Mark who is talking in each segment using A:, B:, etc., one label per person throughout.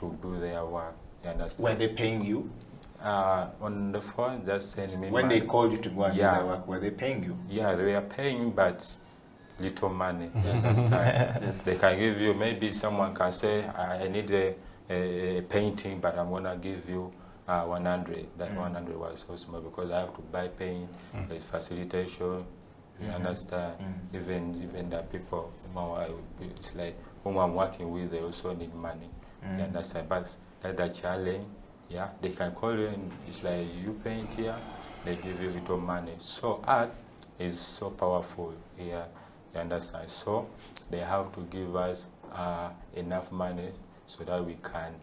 A: to do their work. You understand?
B: Were they paying you?
A: On the phone, just send me
B: when
A: money.
B: they called you to go and do their work, were they paying you?
A: Yeah, they were paying, but little money. You understand? They can give you, maybe someone can say, I need a painting, but I'm gonna give you 100. That 100 was so small because I have to buy paint, the facilitation. You understand? Even the people, it's like whom I'm working with, they also need money. You understand? But that's the challenge. Yeah, they can call you and it's like you paint here, they give you little money. So art is so powerful here. You understand? So they have to give us enough money so that we can,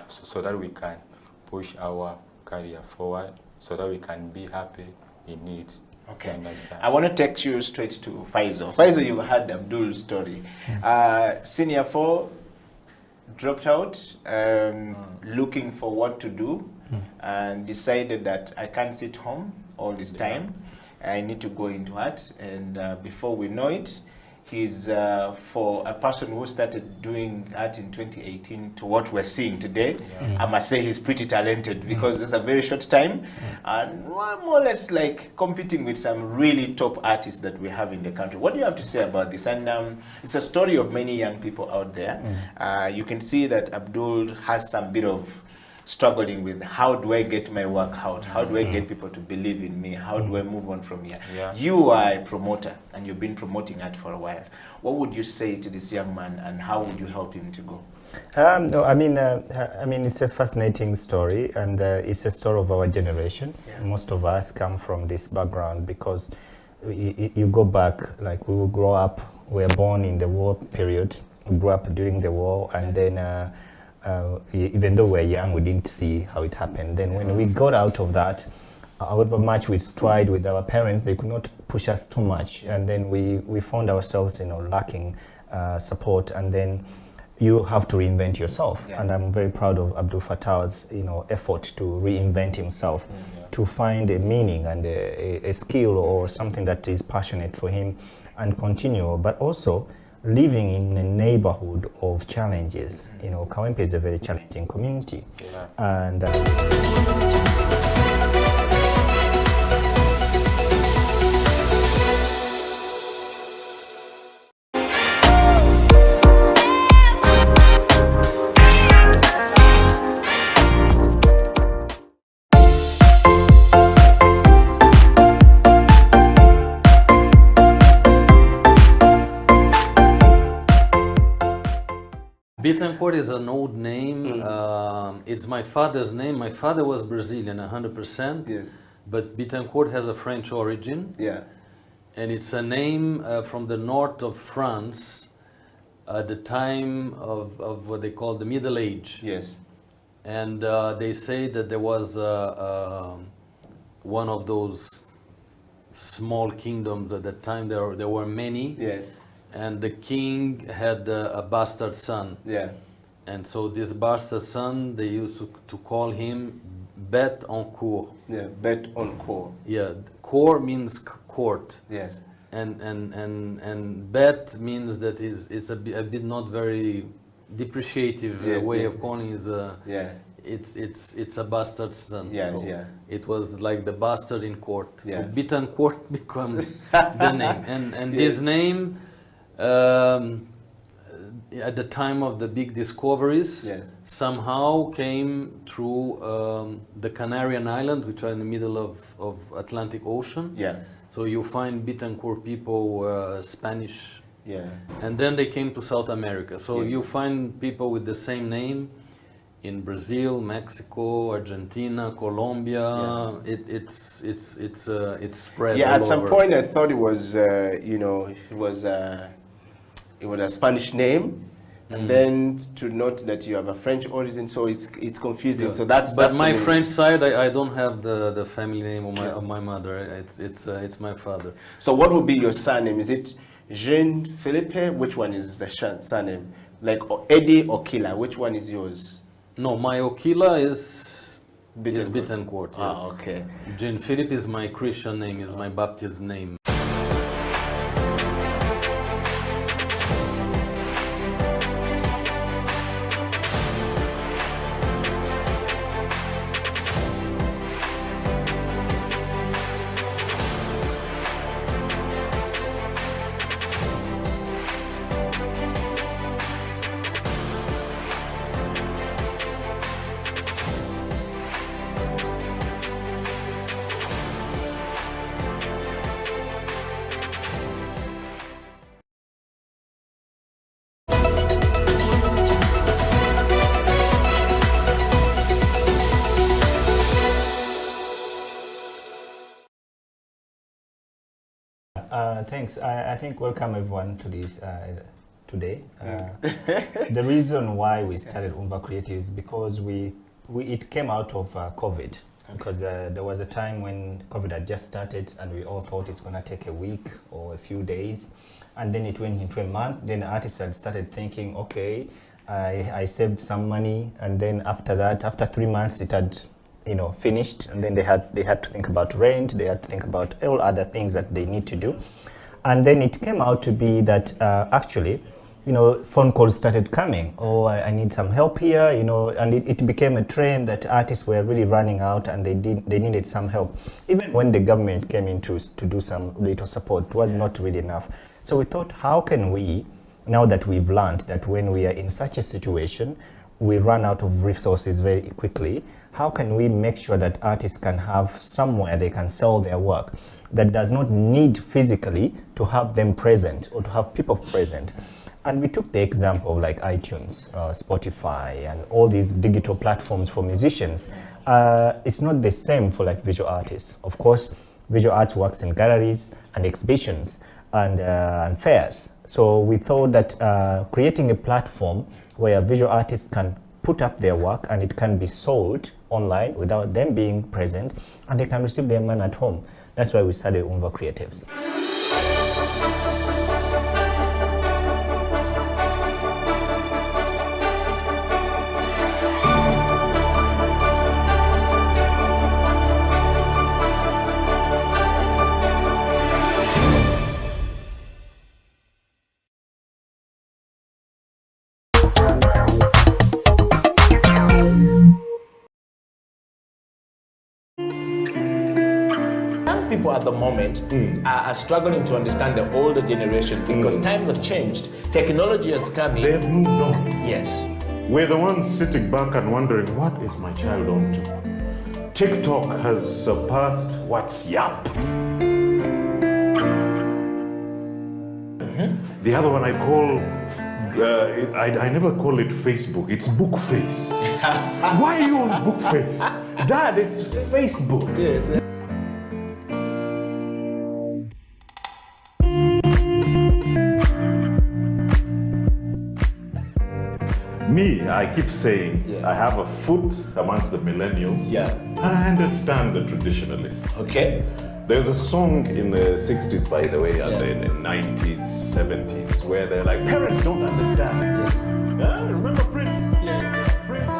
A: so that we can push our career forward, so that we can be happy in it.
B: Okay. I want to take you straight to Faisal. Faisal, you've heard Abdul's story. Senior 4, dropped out, looking for what to do, and decided that I can't sit home all this time. I need to go into art, and before we know it, he's for a person who started doing art in 2018 to what we're seeing today. I must say he's pretty talented because there's a very short time, and more or less like competing with some really top artists that we have in the country. What do you have to say about this? And it's a story of many young people out there. You can see that Abdul has some bit of struggling with how do I get my work out? How do I get people to believe in me? How do I move on from here? You are a promoter and you've been promoting art for a while. What would you say to this young man and how would you help him to go?
C: No, I mean, it's a fascinating story, and it's a story of our generation. Most of us come from this background because you go back, like we will grow up, we were born in the war period, we grew up during the war, and then even though we're young, we didn't see how it happened. Then when we got out of that, however much we tried with our parents, they could not push us too much. And then we found ourselves, lacking support. And then you have to reinvent yourself. And I'm very proud of Abdulfata's, effort to reinvent himself, to find a meaning and a skill or something that is passionate for him and continue. But also, living in a neighborhood of challenges. Kawempe is a very challenging community. And
D: Bittencourt is an old name. It's my father's name. My father was Brazilian, 100%.
B: Yes.
D: But Bittencourt has a French origin. And it's a name from the north of France at the time of what they call the Middle Age. And they say that there was one of those small kingdoms at that time. There were many. And the king had a bastard son. And so this bastard son, they used to call him Bête en cour.
B: Bête en cour.
D: Cour means court. And Bête means that it's a bit not very depreciative way of calling it. It's a bastard son. It was like the bastard in court. So Bittencourt becomes the name. And this name, at the time of the big discoveries, somehow came through the Canarian Islands, which are in the middle of Atlantic Ocean. So you find Bittencourt people, Spanish, and then they came to South America. So you find people with the same name in Brazil, Mexico, Argentina, Colombia. It's spread.
B: At
D: all
B: some
D: over.
B: point I thought it was it was a Spanish name, and then to note that you have a French origin, so it's confusing. So that's
D: my French side. I don't have the family name of my mother. It's my father.
B: So what would be your surname? Is it Jean Philippe? Which one is the surname? Like Eddie Okila. Which one is yours?
D: No, my Okila is Bittencourt. Yes.
B: Okay.
D: Jean Philippe is my Christian name. Is my Baptist name.
C: Thanks. I think welcome everyone to this today. The reason why we started Umva Creative is because it came out of COVID. Because there was a time when COVID had just started and we all thought it's going to take a week or a few days. And then it went into a month. Then the artists had started thinking, okay, I saved some money. And then after that, after 3 months, it had finished. And then they had to think about rent. They had to think about all other things that they need to do. And then it came out to be that actually, phone calls started coming. Oh, I need some help here, and it became a trend that artists were really running out and they needed some help. Even when the government came in to do some little support, it was not really enough. So we thought, how can we, now that we've learned that when we are in such a situation, we run out of resources very quickly, how can we make sure that artists can have somewhere they can sell their work that does not need physically to have them present or to have people present? And we took the example of like iTunes, Spotify, and all these digital platforms for musicians. It's not the same for like visual artists. Of course, visual arts works in galleries and exhibitions and fairs. So we thought that creating a platform where visual artists can put up their work and it can be sold online without them being present, and they can receive their money at home. That's why we started Umva Creatives.
B: People at the moment are struggling to understand the older generation because times have changed. Technology has come in.
E: They've moved on.
B: Yes.
E: We're the ones sitting back and wondering, what is my child on to? TikTok has surpassed WhatsApp. The other one I call, I never call it Facebook, it's Bookface. Why are you on Bookface? Dad, it's Facebook.
B: Yes.
E: Me, I keep saying, I have a foot amongst the millennials.
B: Yeah.
E: And I understand the traditionalists.
B: Okay.
E: There's a song in the 60s, by the way, and in the 90s, 70s, where they're like, parents don't understand.
B: Yes.
E: Remember Prince?
B: Yes.
E: Prince.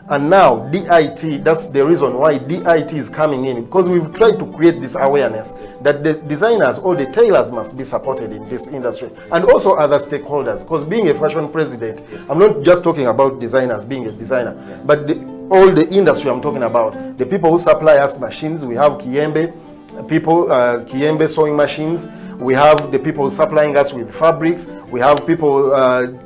F: And now DIT, that's the reason why DIT is coming in, because we've tried to create this awareness that the designers or the tailors must be supported in this industry, and also other stakeholders, because being a fashion president, I'm not just talking about designers being a designer, but all the industry I'm talking about, the people who supply us machines. We have Kiembe people, Kiembe sewing machines. We have the people supplying us with fabrics. We have people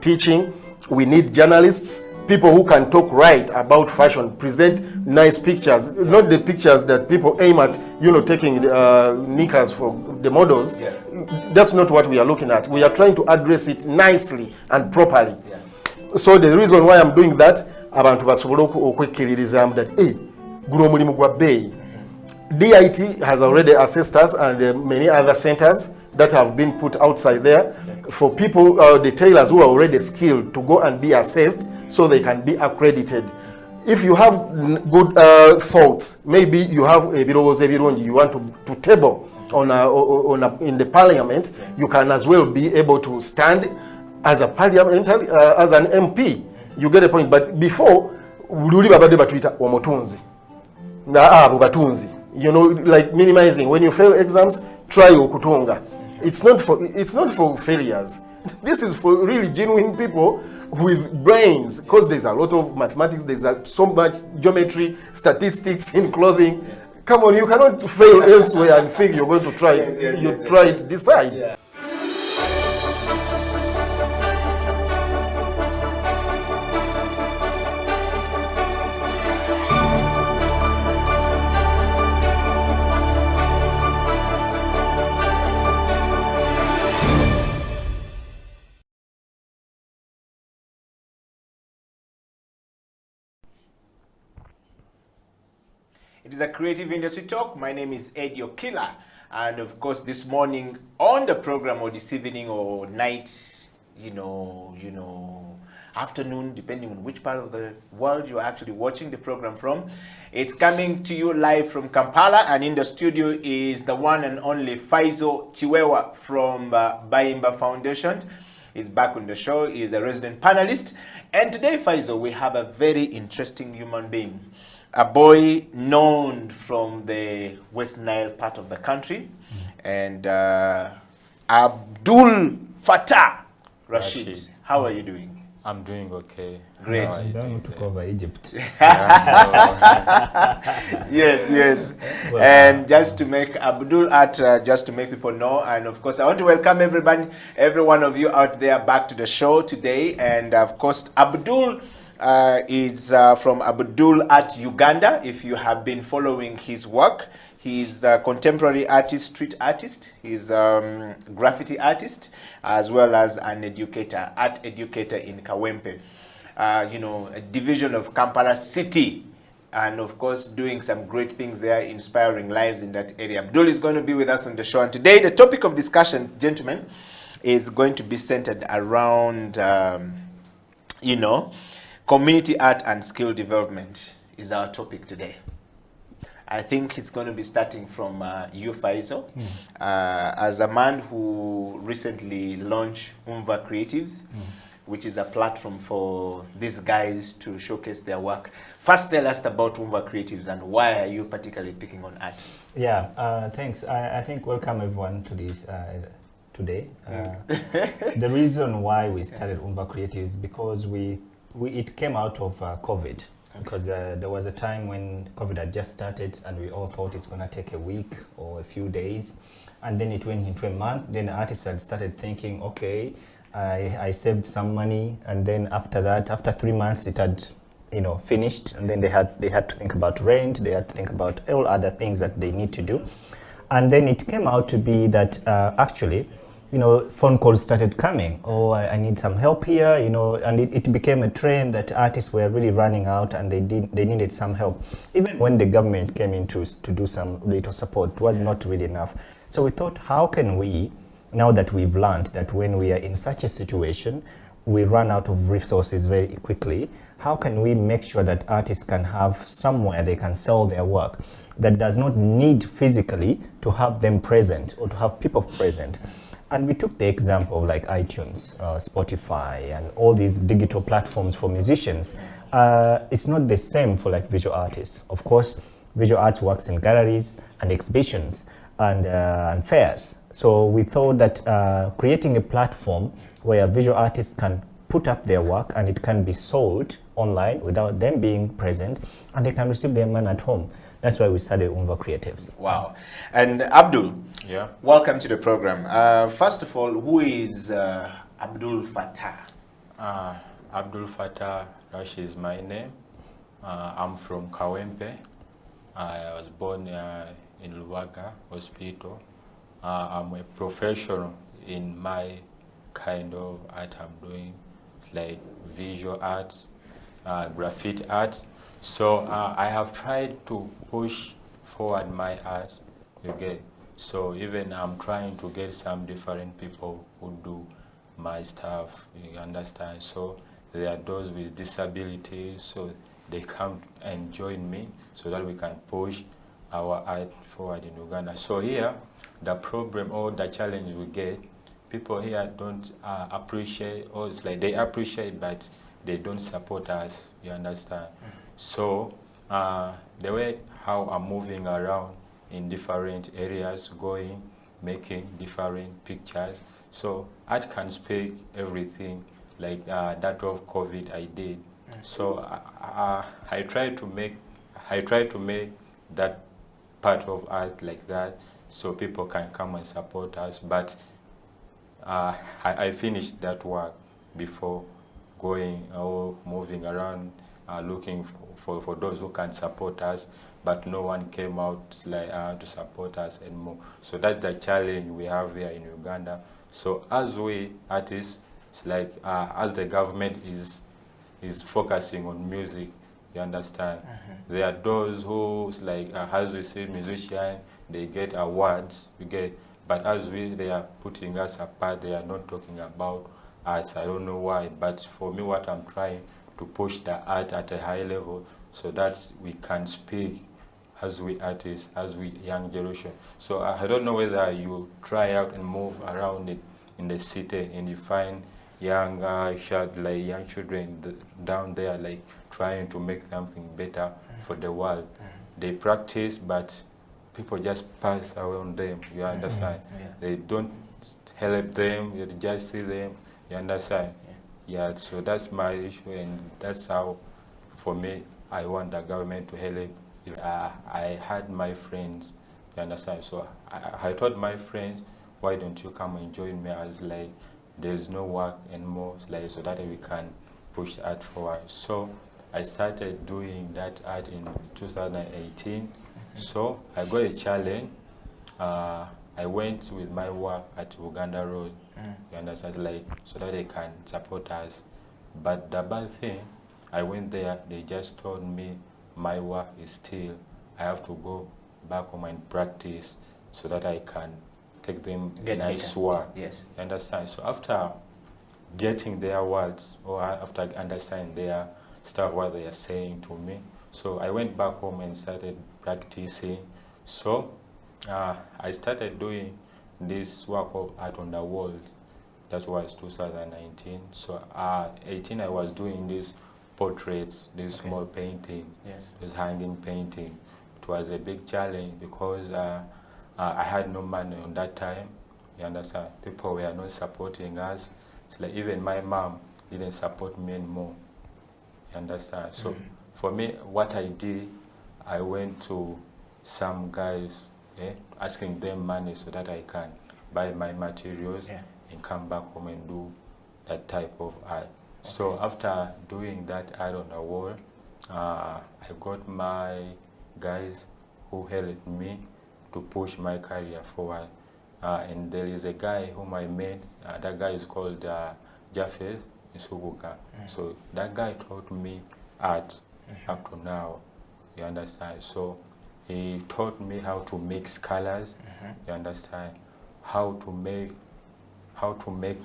F: teaching. We need journalists, people who can talk right about fashion, present nice pictures, not the pictures that people aim at, taking knickers for the models. Yeah. That's not what we are looking at. We are trying to address it nicely and properly. Yeah. So the reason why I'm doing that, abantu basobola okwekkiririzaamu that guno omulimu gwa bbeeyi. DIT has already assessed us and many other centers that have been put outside there for people, the tailors who are already skilled, to go and be assessed so they can be accredited. If you have good thoughts, maybe you have a birowoozo ebirungi you want to table in the parliament, you can as well be able to stand as a parliamentary, as an MP. You get a point. But before, luli babadde batuyita omutunzi abo batunzi, you know, like minimizing. When you fail exams, try okutunga. It's not for failures. This is for really genuine people with brains, because there's a lot of mathematics, there's so much geometry, statistics in clothing. Come on, you cannot fail elsewhere and think you're going to try it. Try it, decide. Yeah.
B: It is a creative industry talk. My name is Eddie Okila, and of course this morning on the program, or this evening or night, you know, afternoon, depending on which part of the world you're actually watching the program from, it's coming to you live from Kampala, and in the studio is the one and only Faisal Kiwewa from Bayimba Foundation. He's back on the show. He's a resident panelist, and today, Faisal, we have a very interesting human being. A boy known from the West Nile part of the country, and Abdulfata Rashid. How are you doing?
A: I'm doing okay.
B: Great.
C: Don't took over Egypt.
B: Yes. Well, and just to make Abdulart, just to make people know, and of course I want to welcome every one of you out there back to the show today. And of course Abdul is from Abdulart, Uganda. If you have been following his work, he's a contemporary artist, street artist. He's a graffiti artist, as well as an educator, art educator in Kawempe. You know, a division of Kampala City, and of course doing some great things there, inspiring lives in that area. Abdul is going to be with us on the show, and today the topic of discussion, gentlemen, is going to be centered around, you know, community art and skill development is our topic today. I think it's going to be starting from you, Faisal, as a man who recently launched Umva Creatives, which is a platform for these guys to showcase their work. First, tell us about Umva Creatives and why are you particularly picking on art?
C: Yeah, thanks. I think welcome everyone to this today. The reason why we started Umva Creatives is because it came out of COVID, because there was a time when COVID had just started and we all thought it's going to take a week or a few days, and then it went into a month. Then the artists had started thinking, okay, I saved some money, and then after that, after 3 months, it had, you know, finished, and then they had to think about rent, they had to think about all other things that they need to do, and then it came out to be that actually, you know, phone calls started coming. Oh, I need some help here, you know, and it became a trend that artists were really running out and they needed some help. Even when the government came in to do some little support, it was not really enough. So we thought, how can we, now that we've learned that when we are in such a situation, we run out of resources very quickly, how can we make sure that artists can have somewhere they can sell their work that does not need physically to have them present or to have people present? And we took the example of like iTunes, Spotify, and all these digital platforms for musicians. It's not the same for like visual artists. Of course, visual arts works in galleries and exhibitions and fairs. So we thought that creating a platform where visual artists can put up their work and it can be sold online without them being present, and they can receive their money at home. That's why we started Umva Creatives.
B: Wow. And Abdul,
A: yeah,
B: welcome to the program. First of all, who is Abdulfata?
A: Abdulfata Rashid is my name. I'm from Kawempe. I was born in Luwaga Hospital. I'm a professional in my kind of art I'm doing, like visual arts, graffiti art. So I have tried to push forward my art, you get. So even I'm trying to get some different people who do my stuff, you understand. So there are those with disabilities, so they come and join me so that we can push our art forward in Uganda. So here, the problem or the challenge we get, people here don't appreciate, or it's like they appreciate, but they don't support us, you understand? So the way how I'm moving around in different areas, going, making different pictures, so art can speak everything, like that of COVID I did. So I try to make that part of art like that, so people can come and support us. But I finished that work before going or moving around, looking for those who can support us, but no one came out to support us anymore. So that's the challenge we have here in Uganda. So as we artists, it's like as the government is focusing on music, you understand? There are those who, like as we say, musicians, they get awards, but as they are putting us apart, they are not talking about us. I don't know why, but for me, what I'm trying to push the art at a high level so that we can speak as we artists, as we young generation. So I don't know whether you try out and move around it in the city and you find young young children down there, like trying to make something better for the world. They practice, but people just pass around them, you understand? They don't help them, you just see them, you understand? Yeah, so that's my issue, and that's how, for me, I want the government to help. I had my friends, you understand? So I told my friends, why don't you come and join me, as like there's no work anymore, like, so that we can push art forward. So I started doing that art in 2018. So I got a challenge. I went with my work at Uganda Road, you understand, like, so that they can support us. But the bad thing, I went there, they just told me my work is still, I have to go back home and practice so that I can take them nice work. Yes. You understand? So after getting their words, or after understanding their stuff, what they are saying to me, so I went back home and started practicing. So I started doing this work of art on the walls. That was 2019. So 18 I was doing these portraits, this small painting, this hanging painting. It was a big challenge because I had no money on that time. You understand? People were not supporting us. It's like even my mom didn't support me anymore. You understand? So for me, what I did, I went to some guys, asking them money so that I can buy my materials and come back home and do that type of art. So after doing that art on the wall, I got my guys who helped me to push my career forward. And there is a guy whom I met, that guy is called Jafes Isubuka. So that guy taught me art up to now, you understand? So he taught me how to mix colors, you understand? How to make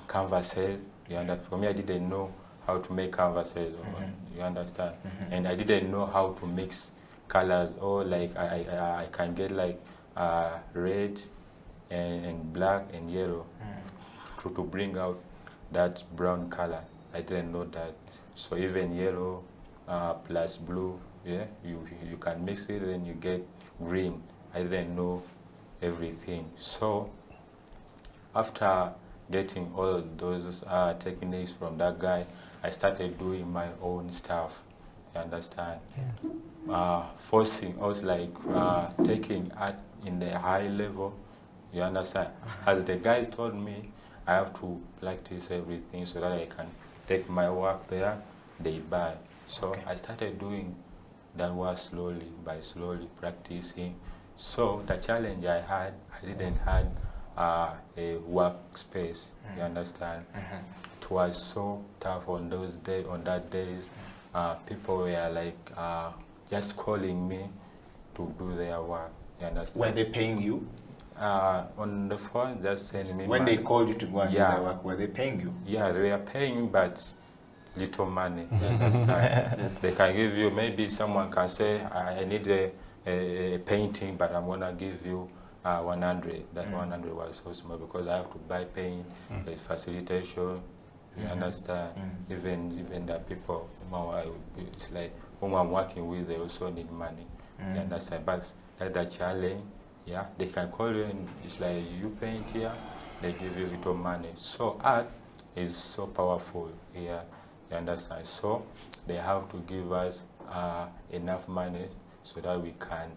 A: canvases, you understand? For me, I didn't know how to make canvases, you understand? And I didn't know how to mix colors, or like I can get like red and black and yellow to bring out that brown color. I didn't know that. So even yellow plus blue, you can mix it and you get green. I didn't know everything. So after getting all of those techniques from that guy, I started doing my own stuff, you understand? Forcing us, like taking art in the high level, you understand? As the guys told me, I have to practice everything so that I can take my work there, they buy. So I started doing that work slowly practicing. So the challenge I had, I didn't have a workspace, you understand? It was so tough on those days, people were like just calling me to do their work, you understand?
B: Were they paying you?
A: On the phone, just sending me
B: When
A: money.
B: they called you to go and do their work, were they paying you?
A: Yeah, they were paying, but little money. You understand? They can give you, maybe someone can say, I need a painting, but I'm gonna give you 100. That 100 was so small because I have to buy paint, the facilitation, You understand? Even the people it's like whom I'm working with, they also need money. You understand? But that's the challenge. Yeah, they can call you and it's like you paint here, they give you little money. So art is so powerful here. You understand? So they have to give us enough money so that we can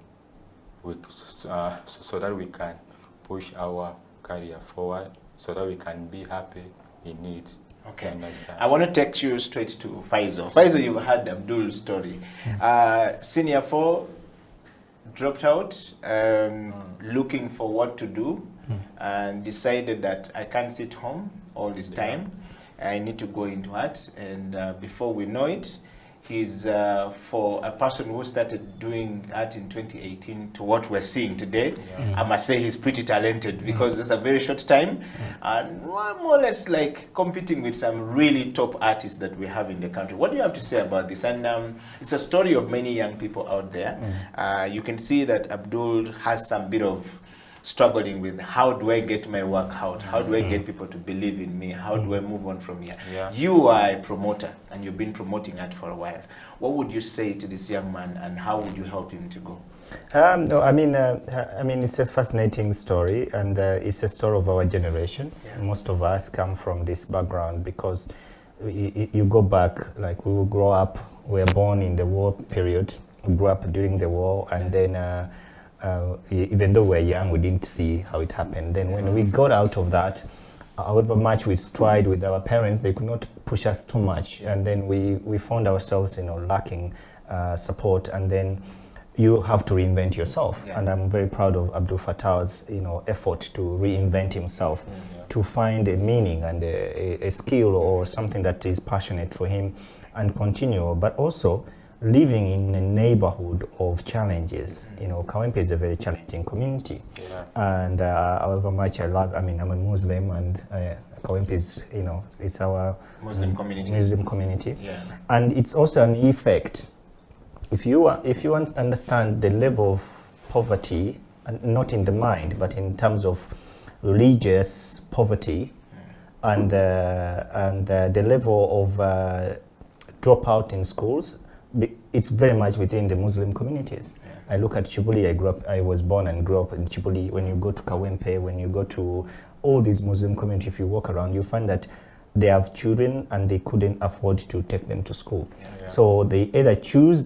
A: push our career forward, so that we can be happy in it.
B: Okay. I want to take you straight to Faisal. Faisal, you've heard Abdul's story. Senior 4, dropped out, looking for what to do, and decided that I can't sit home all this time. I need to go into art. And before we know it, he's, for a person who started doing art in 2018 to what we're seeing today, I must say he's pretty talented, because there's a very short time, and more or less like competing with some really top artists that we have in the country. What do you have to say about this? And it's a story of many young people out there. You can see that Abdul has some bit of struggling with, how do I get my work out? How do I get people to believe in me? How do I move on from here? You are a promoter, and you've been promoting art for a while. What would you say to this young man, and how would you help him to go?
C: No, I mean, it's a fascinating story, and it's a story of our generation. Most of us come from this background, because you go back, like we will grow up, we were born in the war period, we grew up during the war, and then even though we're young, we didn't see how it happened. Then when we got out of that, however much we tried with our parents, they could not push us too much. And then we found ourselves, lacking support. And then you have to reinvent yourself. And I'm very proud of Abdulfata's, effort to reinvent himself, to find a meaning and a skill or something that is passionate for him, and continue. But also, living in a neighborhood of challenges. Kawempe is a very challenging community. And however much I'm a Muslim, and Kawempe is, it's our Muslim community. And it's also an effect. If you want to understand the level of poverty, not in the mind, but in terms of religious poverty, and the level of dropout in schools, it's very much within the Muslim communities. I look at Chibuli. I was born and grew up in Chibuli. When you go to Kawempe, when you go to all these Muslim communities, if you walk around, you find that they have children and they couldn't afford to take them to school. So they either choose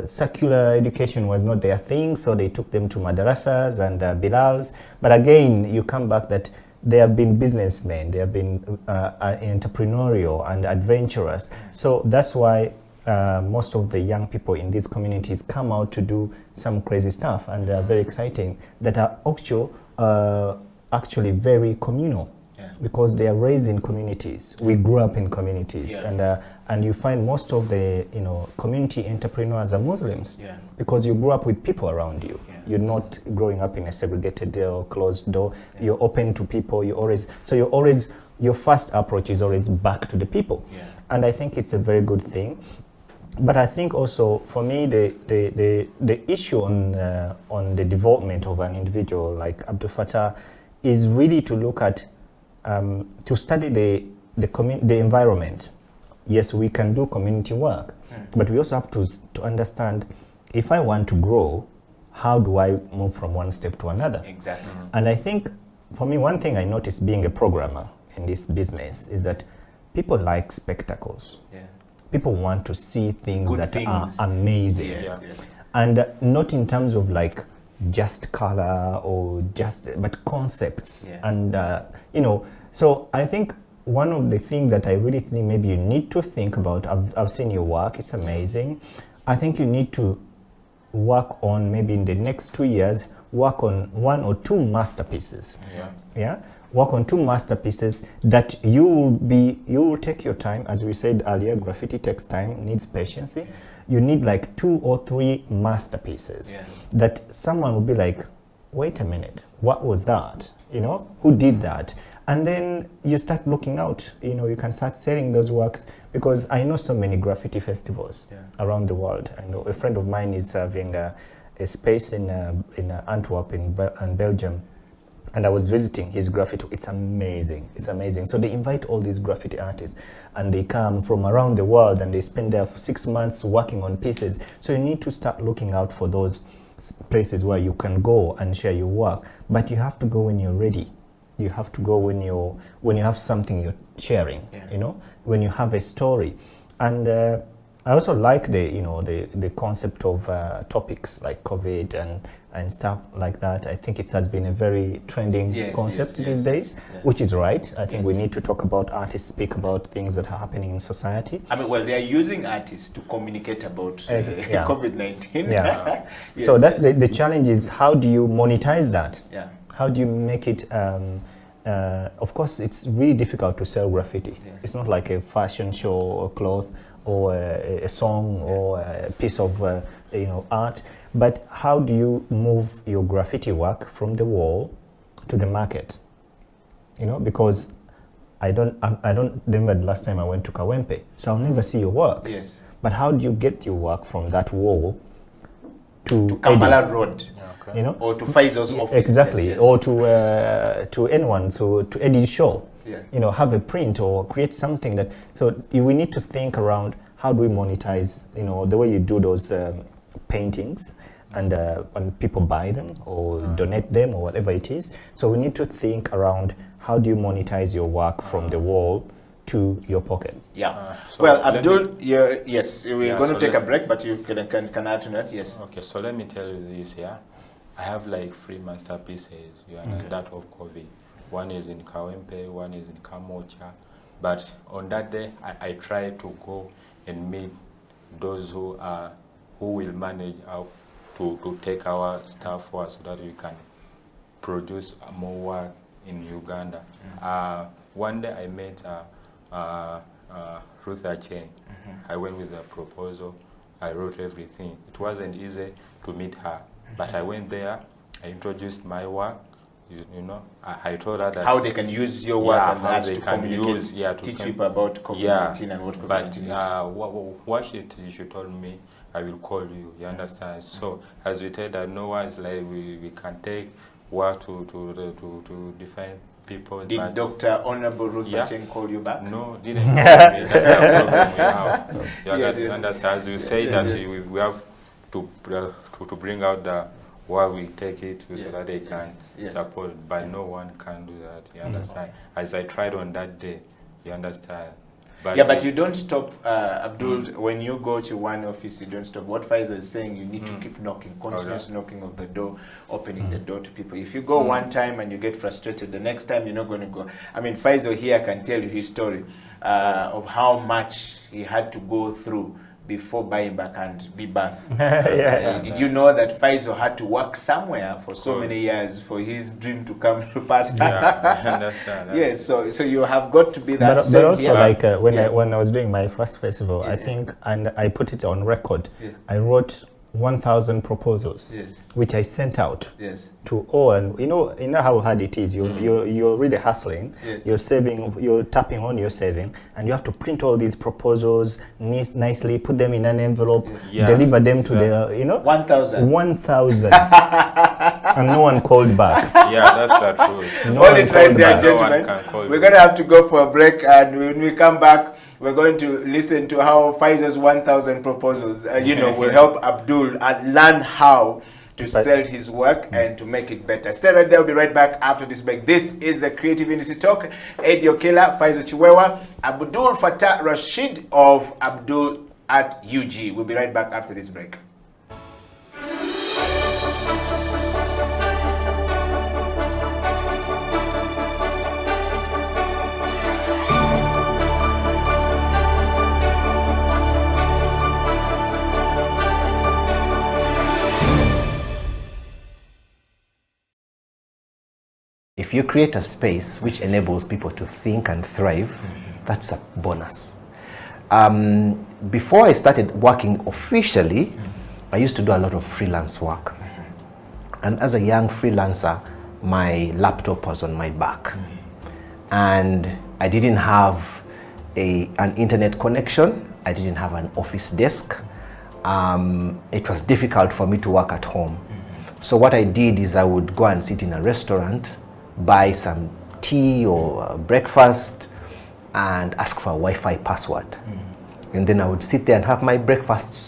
C: secular education was not their thing, so they took them to madrasas and bilals. But again, you come back that they have been businessmen, they have been entrepreneurial and adventurous. So that's why most of the young people in these communities come out to do some crazy stuff, and they are very exciting, that are actually very communal, because they are raised in communities. We grew up in communities, and you find most of the community entrepreneurs are Muslims, because you grew up with people around you. You're not growing up in a segregated or closed door. You're open to people. Your first approach is always back to the people, and I think it's a very good thing. But I think also, for me, the issue on the development of an individual like Abdulfata is really to look at, to study the environment. Yes, we can do community work, but we also have to understand, if I want to grow, how do I move from one step to another?
B: Exactly.
C: And I think, for me, one thing I noticed being a programmer in this business is that people like spectacles. People want to see things are amazing. And not in terms of like just color or but concepts. And, so I think one of the things that I really think maybe you need to think about, I've seen your work, it's amazing. I think you need to work on, maybe in the next 2 years, work on 1 or 2 masterpieces. Work on 2 masterpieces that you will take your time. As we said earlier, graffiti takes time, needs patience. You need like 2 or 3 masterpieces that someone will be like, wait a minute, what was that? Who did that? And then you start looking out, you can start selling those works, because I know so many graffiti festivals around the world. I know a friend of mine is having a space in Antwerp in Belgium, and I was visiting his graffiti. It's amazing. It's amazing. So they invite all these graffiti artists, and they come from around the world, and they spend there for 6 months working on pieces. So you need to start looking out for those places where you can go and share your work. But you have to go when you're ready. You have to go when you have something you're sharing. You know, when you have a story. And I also like the concept of topics like COVID and stuff like that. I think it has been a very trending concept these days, which is right. I think we need to talk about artists, speak about things that are happening in society.
B: I mean, well, they are using artists to communicate about COVID-19.
C: Yeah. So that the challenge is, how do you monetize that?
B: Yeah.
C: How do you make it? Of course, it's really difficult to sell graffiti. It's not like a fashion show or cloth or a song or a piece of art. But how do you move your graffiti work from the wall to the market? You know, because I don't remember the last time I went to Kawempe, so I'll never see your work.
B: Yes.
C: But how do you get your work from that wall to
B: Kampala Road?
C: You know,
B: or to Faisal's office.
C: Exactly, or to anyone, to Eddie's show.
B: Yeah.
C: You know, have a print or create something that. So we need to think around, how do we monetize? You know, the way you do those paintings, and when people buy them or donate them or whatever it is. So we need to think around, how do you monetize your work from the wall to your pocket?
B: Yeah. Well, Abdul, yes, we're going to take a break, but you can add to that. Yes.
A: Okay. So let me tell you this. Yeah. I have like 3 masterpieces, that of COVID. One is in Kawempe, one is in Kamocha. But on that day, I try to go and meet those who will manage to take our stuff for us, so that we can produce more work in Uganda. One day I met Ruth Acheng. I went with a proposal. I wrote everything. It wasn't easy to meet her. But I went there, I introduced my work, you know, I told her that...
B: How they can use your work and that to communicate,
A: to
B: teach people about COVID-19 and what COVID-19 is.
A: But what she told me, I will call you, you understand? So, as we tell that no one is like, we can take work to define people.
B: Did Dr. Honorable Ruth Acheng call you back?
A: No, didn't call me. That's the problem we have. You understand? As you say that we have to bring out the where we take it so that they can support, but no one can do that, you understand? As I tried on that day, you understand? But
B: but you don't stop, Abdul, when you go to one office, you don't stop. What Faisal is saying, you need to keep knocking, continuous knocking of the door, opening the door to people. If you go one time and you get frustrated, the next time you're not going to go. I mean, Faisal here can tell you his story of how much he had to go through before Bayimba can be birthed. Did you know that Faisal had to work somewhere for so many years for his dream to come to pass?
A: I understand.
B: Yes, so you have got to be that.
C: But also, like when I was doing my first festival, I think, and I put it on record, I wrote 1,000 proposals, which I sent out to all, and you know how hard it is. You're really hustling. You're saving. You're tapping on your saving, and you have to print all these proposals nicely, put them in an envelope, deliver them to the
B: 1,000.
C: 1,000, and no one called back.
A: Yeah, that's the truth.
B: Hold it right there, gentlemen. We're gonna have to go for a break, and when we come back, we're going to listen to how Faisal's 1,000 proposals, will help Abdul and learn how to sell his work and to make it better. Stay right there. We'll be right back after this break. This is the Creative Industry Talk. Eddie Okila, Faisal Kiwewa, Abdulfata Rashid of Abdulart UG. We'll be right back after this break.
G: If you create a space which enables people to think and thrive, that's a bonus. Before I started working officially, I used to do a lot of freelance work. And as a young freelancer, my laptop was on my back. And I didn't have an internet connection. I didn't have an office desk. It was difficult for me to work at home. So what I did is I would go and sit in a restaurant buy some tea or breakfast and ask for a Wi-Fi password. And then I would sit there and have my breakfast